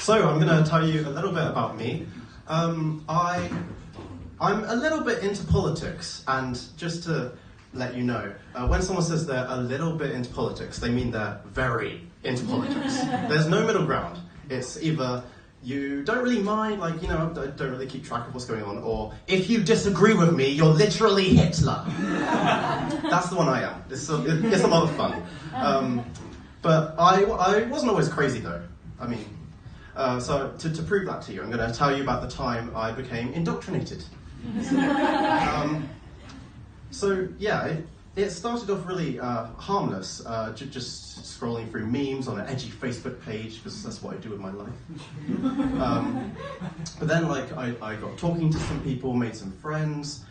So I'm going to tell you a little bit about me. I'm a little bit into politics, and just to let you know, when someone says they're a little bit into politics, they mean they're very into politics. There's no middle ground. It's either you don't really mind, like, you know, don't really keep track of what's going on, or if you disagree with me, you're literally Hitler. That's the one I am. It's a lot of fun. But I wasn't always crazy, though. I mean, so to prove that to you, I'm going to tell you about the time I became indoctrinated. So yeah, it started off really harmless, just scrolling through memes on an edgy Facebook page, because that's what I do with my life. But then, like, I got talking to some people, made some friends,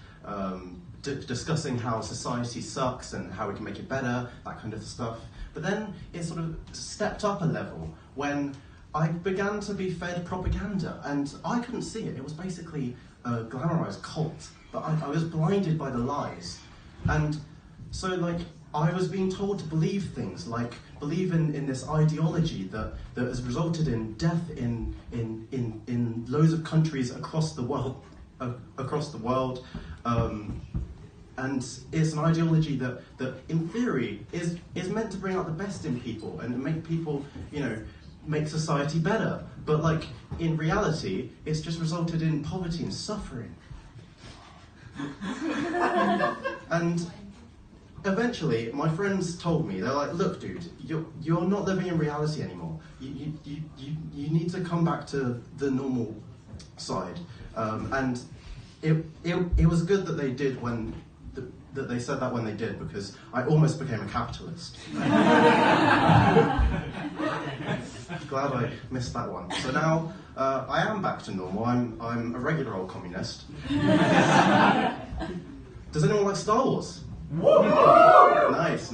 discussing how society sucks and how we can make it better, that kind of stuff. But then it sort of stepped up a level when I began to be fed propaganda, and I couldn't see it. It was basically a glamorized cult, but I was blinded by the lies. And so, like, I was being told to believe things, like believe in this ideology that has resulted in death in loads of countries across the world, and it's an ideology that in theory is meant to bring out the best in people and make people, you know, make society better. But, like, in reality, it's just resulted in poverty and suffering. And eventually, my friends told me, they're like, look, dude, you're not living in reality anymore. You need to come back to the normal side. And it was good that they did that they said that when they did, because I almost became a capitalist. Glad I missed that one. So now I am back to normal. I'm a regular old communist. Does anyone like Star Wars? Nice.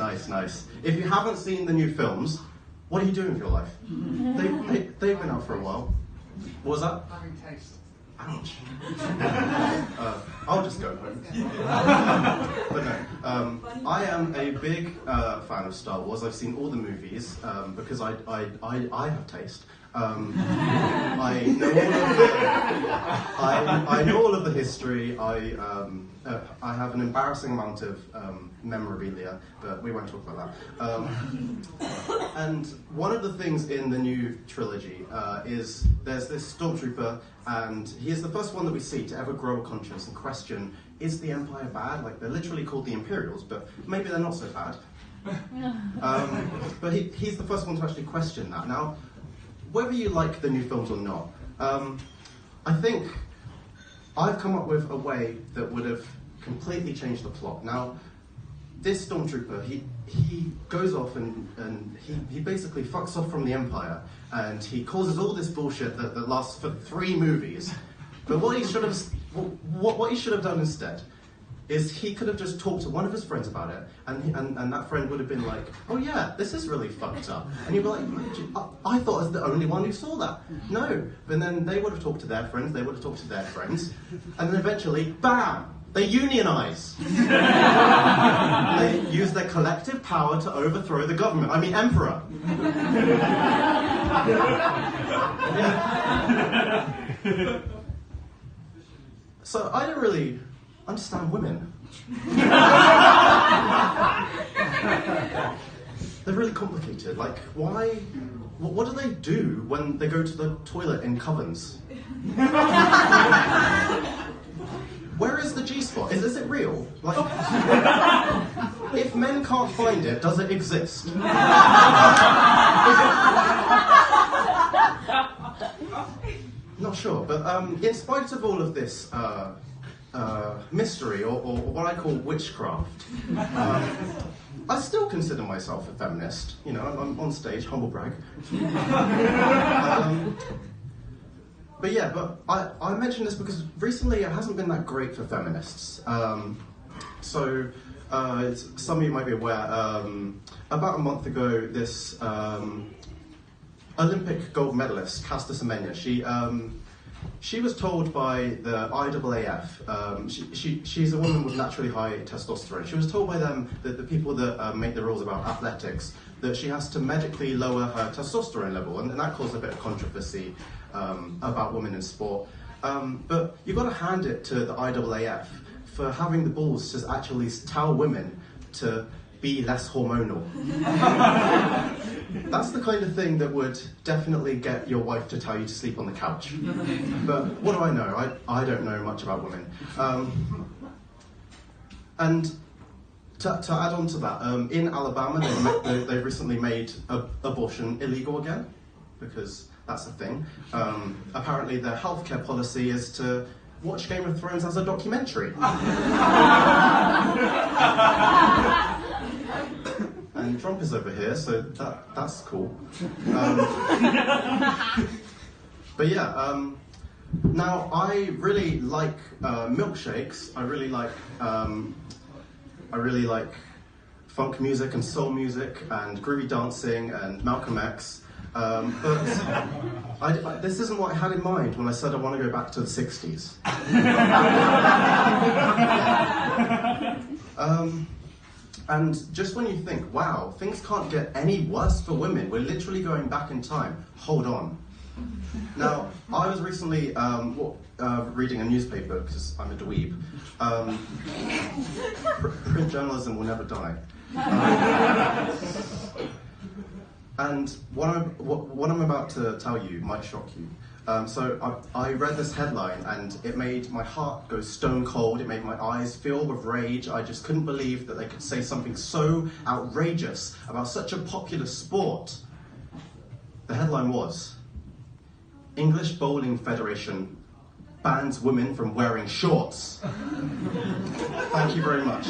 If you haven't seen the new films, what are you doing with your life? They've been out for a while. What was that? Having taste. Ouch. I'll just go home. But no, I am a big fan of Star Wars. I've seen all the movies because I have taste. I know all of the history. I have an embarrassing amount of memorabilia, but we won't talk about that. And one of the things in the new trilogy is there's this stormtrooper, and he is the first one that we see to ever grow a conscience and question, is the Empire bad? Like, they're literally called the Imperials, but maybe they're not so bad. But he's the first one to actually question that. Now, whether you like the new films or not, I think I've come up with a way that would have completely changed the plot. Now, this stormtrooper, he goes off and he basically fucks off from the Empire, and he causes all this bullshit that lasts for 3 movies. But what he should have done instead is he could have just talked to one of his friends about it, and that friend would have been like, oh yeah, this is really fucked up. And you'd be like, I thought I was the only one who saw that. No. And then they would have talked to their friends, they would have talked to their friends, and then eventually, bam! They unionize. They use their collective power to overthrow the government. I mean, emperor. Yeah. So I don't really understand women. They're really complicated. Like, why? What do they do when they go to the toilet in covens? Where is the G-spot? Is it real? Like, if men can't find it, does it exist? Not sure, but in spite of all of this mystery, or what I call witchcraft, I still consider myself a feminist. You know, I'm on stage, humble brag. But yeah, but I mention this because recently it hasn't been that great for feminists. So some of you might be aware, about a month ago, this Olympic gold medalist, Caster Semenya, she was told by the IAAF, she's a woman with naturally high testosterone, she was told by them, that the people that make the rules about athletics, that she has to medically lower her testosterone level, and that caused a bit of controversy about women in sport. But you've got to hand it to the IAAF for having the balls to actually tell women to be less hormonal. That's the kind of thing that would definitely get your wife to tell you to sleep on the couch. But what do I know? I don't know much about women. And to add on to that, in Alabama, they've recently made abortion illegal again, because that's a thing. Apparently their healthcare policy is to watch Game of Thrones as a documentary. And Trump is over here, so that's cool. But yeah, now I really like milkshakes. I really like funk music and soul music and groovy dancing and Malcolm X. But this isn't what I had in mind when I said I want to go back to the 60s. And just when you think, wow, things can't get any worse for women, we're literally going back in time, hold on. Now, I was recently reading a newspaper, because I'm a dweeb. Print journalism will never die. And what I'm about to tell you might shock you. So I read this headline and it made my heart go stone cold. It made my eyes fill with rage. I just couldn't believe that they could say something so outrageous about such a popular sport. The headline was, English Bowling Federation bans women from wearing shorts. Thank you very much.